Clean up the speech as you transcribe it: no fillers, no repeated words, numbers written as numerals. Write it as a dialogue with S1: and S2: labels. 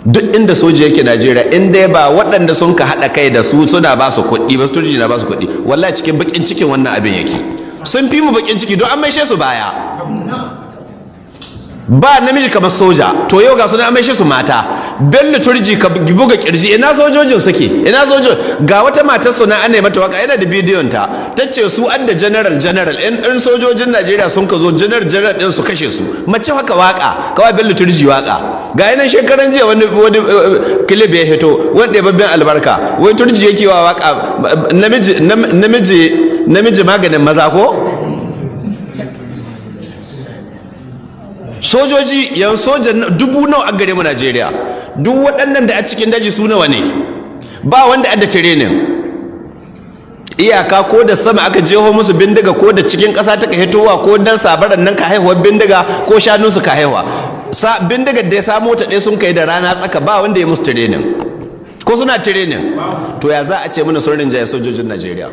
S1: duk inda soja yake Najeriya in dai ba waɗanda sun ka haɗa kai da su suna ba su kuɗi ba, turji na ba su kuɗi, wallahi cikin bakin cikin wannan abin yake. Sun fi mu bakin ciki don an maishe su baya. Ba namiji kamar soja, to yau ga suna an maishe su mata. Bello turji ka buga kirji, ina sojojin suke, ina sojojin. Ga wata matar suna an nemi mata waka, yana da bidiyon ta, tace su an da general in sojojin Najeriya sun ka zo general din su kashe su. Mace haka waka, kawai Bello turji waka. Ga yanan shekaran jiya wani clip ya hito, wanda babban albarka, wai turji yake wa waka namiji maganin maza ko? Sojoji yan sojan 1000 nawa a gare mu Najeriya, duk waɗannan da a cikin daji su nawa ne, ba wanda adda training. Iyaka ko da sama aka jeho musu bindiga, ko da cikin ƙasa ta ka hitowa, ko dan sabaran nan ka haihuwar bindiga, ko shanunsu ka haihuwa. Bindigar da ya samo ta ɗaya sun kai da rana tsaka, ba wanda ya musu training, ko suna training. To ya za a ce mana sun rinjaye sojojin Najeriya?